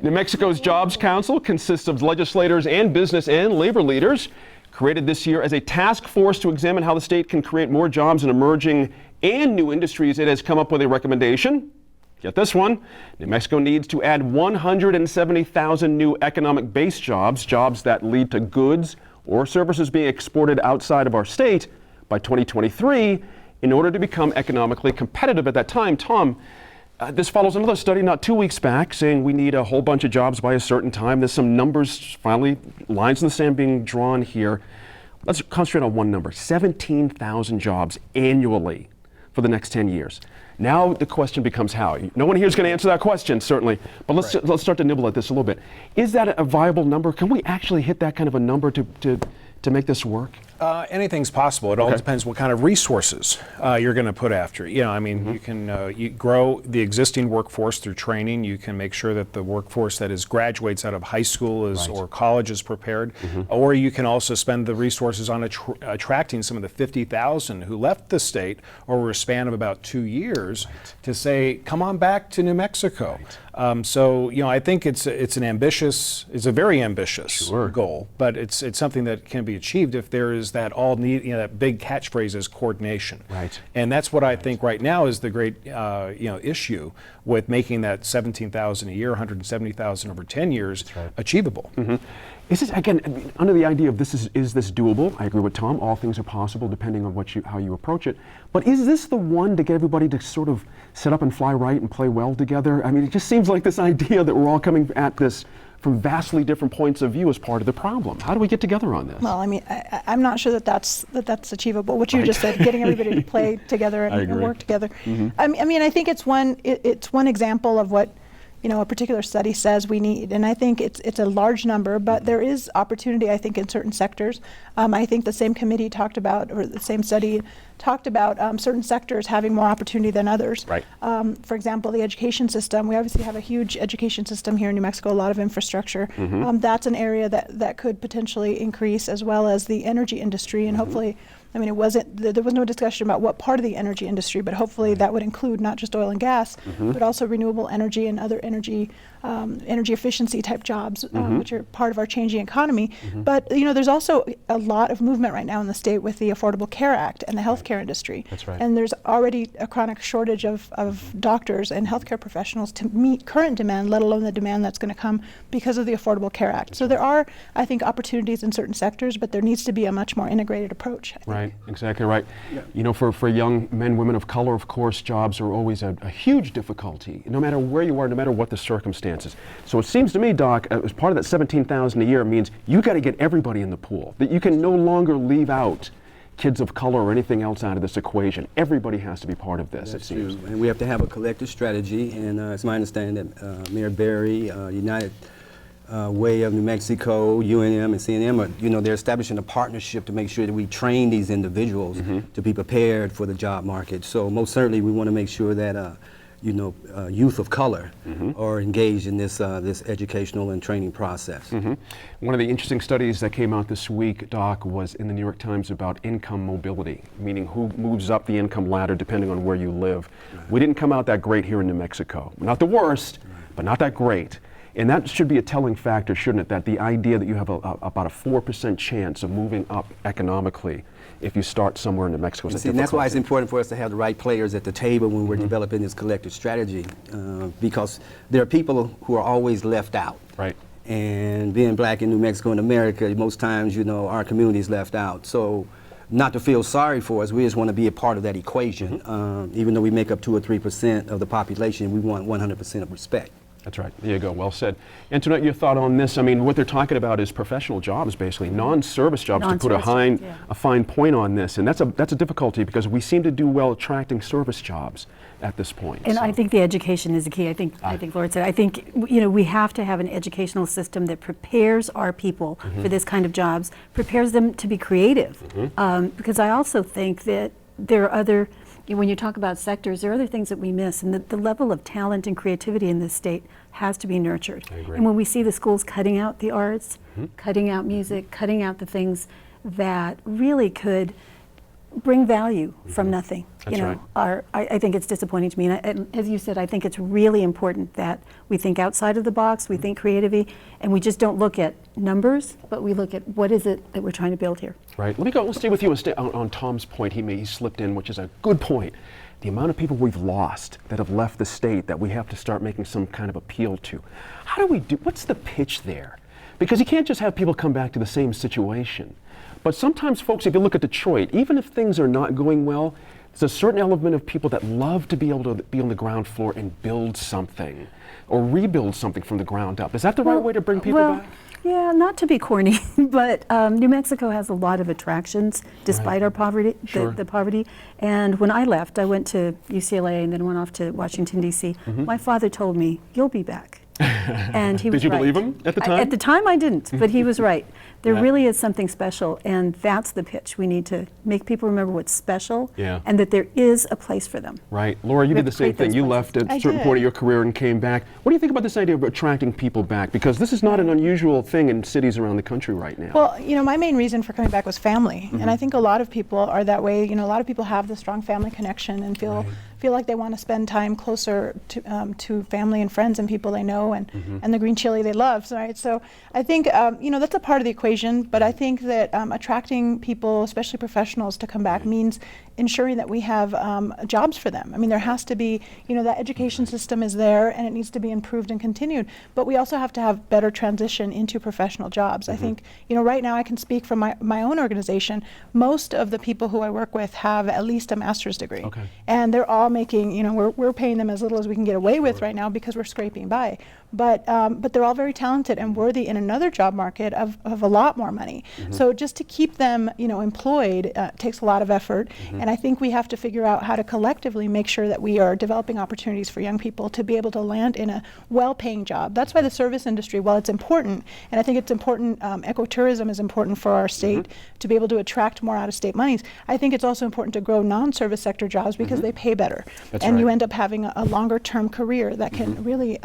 New Mexico's Jobs Council consists of legislators and business and labor leaders, created this year as a task force to examine how the state can create more jobs in emerging and new industries. It has come up with a recommendation. Get this one. New Mexico needs to add 170,000 new economic-based jobs, jobs that lead to goods or services being exported outside of our state by 2023 in order to become economically competitive at that time. Tom, this follows another study not 2 weeks back saying we need a whole bunch of jobs by a certain time. There's some numbers, finally, lines in the sand being drawn here. Let's concentrate on one number, 17,000 jobs annually for the next 10 years. Now the question becomes how. No one here is going to answer that question, certainly, but let's start to nibble at this a little bit. Is that a viable number? Can we actually hit that kind of a number to make this work? Anything's possible. It all depends what kind of resources you're going to put after it. I mean, you can you grow the existing workforce through training. You can make sure that the workforce that graduates out of high school or college is prepared. Or you can also spend the resources on attracting some of the 50,000 who left the state over a span of about 2 years to say, come on back to New Mexico. So I think it's a very ambitious goal, but it's something that can be achieved if there is that that big catchphrase is coordination. Right. And that's what I think right now is the great issue with making that 17,000 a year, 170,000 over 10 years achievable. Is this, again, under the idea of this is this doable? I agree with Tom. All things are possible depending on how you approach it. But is this the one to get everybody to sort of set up and fly right and play well together? I mean, it just seems like this idea that we're all coming at this from vastly different points of view is part of the problem. How do we get together on this? Well, I mean, I'm not sure that's achievable. What you just said, getting everybody to play together and work together. I mean, I think it's one example of what a particular study says we need, and I think it's a large number, but there is opportunity, I think, in certain sectors. I think the same committee talked about, or the same study talked about certain sectors having more opportunity than others. Right. For example, the education system. We obviously have a huge education system here in New Mexico, a lot of infrastructure. That's an area that could potentially increase, as well as the energy industry, and hopefully, I mean, there was no discussion about what part of the energy industry, but hopefully that would include not just oil and gas, but also renewable energy and other energy efficiency type jobs, which are part of our changing economy. But there's also a lot of movement right now in the state with the Affordable Care Act and the healthcare industry. That's right. And there's already a chronic shortage of doctors and healthcare professionals to meet current demand, let alone the demand that's going to come because of the Affordable Care Act. So there are, I think, opportunities in certain sectors, but there needs to be a much more integrated approach, I think. Right, exactly right. Yeah. For young men, women of color, of course, jobs are always a huge difficulty, no matter where you are, no matter what the circumstances. So it seems to me, Doc, as part of that 17,000 a year means you got to get everybody in the pool, that you can no longer leave out kids of color or anything else out of this equation. Everybody has to be part of this, That's it seems. true. And we have to have a collective strategy, and it's my understanding that Mayor Berry, United Way of New Mexico, UNM and CNM, they're establishing a partnership to make sure that we train these individuals to be prepared for the job market. So most certainly we want to make sure that youth of color are engaged in this educational and training process. One of the interesting studies that came out this week, Doc, was in the New York Times about income mobility, meaning who moves up the income ladder depending on where you live. We didn't come out that great here in New Mexico. Not the worst, but not that great. And that should be a telling factor, shouldn't it? That the idea that you have about a 4% chance of moving up economically if you start somewhere in New Mexico. And that's why it's important for us to have the right players at the table when we're developing this collective strategy, because there are people who are always left out. Right. And being black in New Mexico and America, most times, our community is left out. So not to feel sorry for us, we just want to be a part of that equation. Even though we make up 2 or 3% of the population, we want 100% of respect. That's right. There you go. Well said. Antoinette, your thought on this? I mean, what they're talking about is professional jobs, basically, non-service jobs, to put a fine point on this. And that's a difficulty because we seem to do well attracting service jobs at this point. And I think the education is the key. I think Lord said, I think, we have to have an educational system that prepares our people for this kind of jobs, prepares them to be creative. Because I also think that there are other, when you talk about sectors, there are other things that we miss, and the level of talent and creativity in this state has to be nurtured. I agree. And when we see the schools cutting out the arts, cutting out music, cutting out the things that really could bring value from nothing. That's you know, I think it's disappointing to me. And as you said, I think it's really important that we think outside of the box, we think creatively, and we just don't look at numbers, but we look at what is it that we're trying to build here. Right. Let's stay with you on Tom's point he slipped in, which is a good point. The amount of people we've lost that have left the state that we have to start making some kind of appeal to. How do we do, what's the pitch there? Because you can't just have people come back to the same situation. But sometimes, folks, if you look at Detroit, even if things are not going well, there's a certain element of people that love to be able to be on the ground floor and build something or rebuild something from the ground up. Is that the right way to bring people back? Yeah, not to be corny, but New Mexico has a lot of attractions despite our poverty, Sure. the poverty. And when I left, I went to UCLA and then went off to Washington, D.C. My father told me, "You'll be back." And he was Did you right. believe him at the time? At the time, I didn't, but he was right. There Yeah. really is something special, and that's the pitch. We need to make people remember what's special, Yeah. and that there is a place for them. Right. Laura, you We did have the to same create thing. those You places. left at I a certain did. point of your career and came back. What do you think about this idea of attracting people back? Because this is not an unusual thing in cities around the country right now. Well, you know, my main reason for coming back was family, and I think a lot of people are that way. You know, a lot of people have the strong family connection and feel like they want to spend time closer to family and friends and people they know and the green chili they love. So, right? So I think you know, that's a part of the equation. But I think that attracting people, especially professionals, to come back means ensuring that we have jobs for them. I mean, there has to be, you know, that education system is there and it needs to be improved and continued. But we also have to have better transition into professional jobs. I think, you know, right now I can speak from my own organization. Most of the people who I work with have at least a master's degree. Okay. And they're all making, you know, we're paying them as little as we can get away with right now because we're scraping by. But they're all very talented and worthy in another job market of a lot more money. So just to keep them, you know, employed takes a lot of effort. And I think we have to figure out how to collectively make sure that we are developing opportunities for young people to be able to land in a well-paying job. That's why the service industry, while it's important, and I think it's important, ecotourism is important for our state to be able to attract more out-of-state monies. I think it's also important to grow non-service sector jobs because they pay better. That's and you right. end up having a longer-term career that can really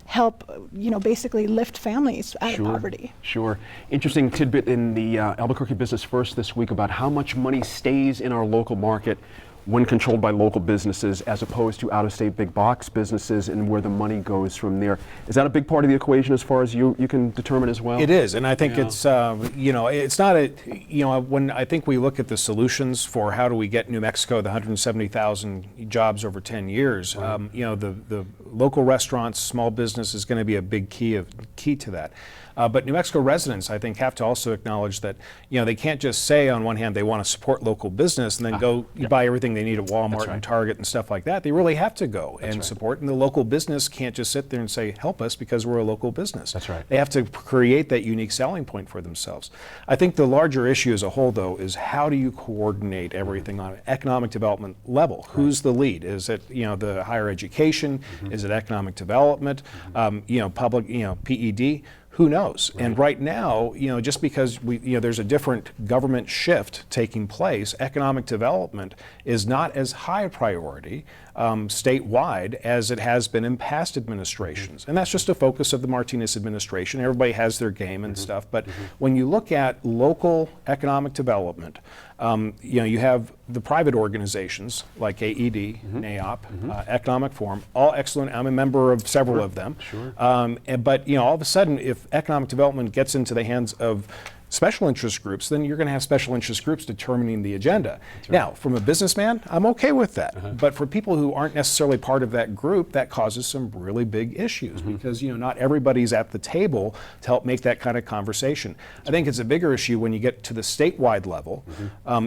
help, you know, basically lift families out of poverty. Sure. Interesting tidbit in the Albuquerque Business First this week about how much money stays in our local market when controlled by local businesses as opposed to out-of-state big box businesses and where the money goes from there. Is that a big part of the equation as far as you can determine as well? It is, and I think it's, you know, it's not a, you know, when I think we look at the solutions for how do we get New Mexico the 170,000 jobs over 10 years, you know, the local restaurants, small business is going to be a big key to that. But New Mexico residents, I think, have to also acknowledge that, you know, they can't just say on one hand they want to support local business and then go buy everything they need at Walmart and Target and stuff like that. They really have to go and support. And the local business can't just sit there and say, help us because we're a local business. That's right. They have to create that unique selling point for themselves. I think the larger issue as a whole, though, is how do you coordinate everything on an economic development level? Who's the lead? Is it, you know, the higher education? Is it economic development? You know, public, you know, PED? Who knows? And right now, you know, just because you know, there's a different government shift taking place, economic development is not as high a priority statewide as it has been in past administrations. And that's just a focus of the Martinez administration. Everybody has their game and stuff. But when you look at local economic development, you know, you have the private organizations like AED, NAOP, Economic Forum, all excellent. I'm a member of several of them. But, you know, all of a sudden, if economic development gets into the hands of special interest groups, then you're going to have special interest groups determining the agenda. Now, from a businessman, I'm okay with that. But for people who aren't necessarily part of that group, that causes some really big issues because, you know, not everybody's at the table to help make that kind of conversation. I think it's a bigger issue when you get to the statewide level,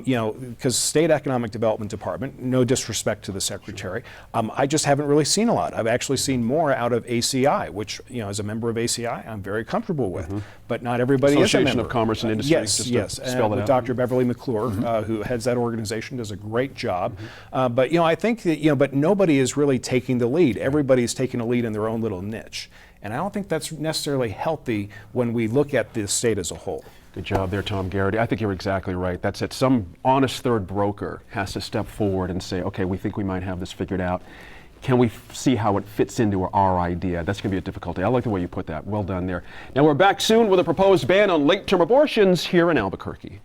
you know, because state economic development department, no disrespect to the secretary, I just haven't really seen a lot. I've actually seen more out of ACI, which, you know, as a member of ACI, I'm very comfortable with. But not everybody is a Association member. of Commerce and Industry. Yes, just yes. to spell it out. Dr. Beverly McClure, who heads that organization, does a great job. But, you know, I think that, you know, but nobody is really taking the lead. Everybody's taking a lead in their own little niche. And I don't think that's necessarily healthy when we look at the state as a whole. Good job there, Tom Garrity. I think you're exactly right. That's it. Some honest third broker has to step forward and say, okay, we think we might have this figured out. Can we see how it fits into our idea? That's going to be a difficulty. I like the way you put that. Well done there. Now we're back soon with a proposed ban on late-term abortions here in Albuquerque.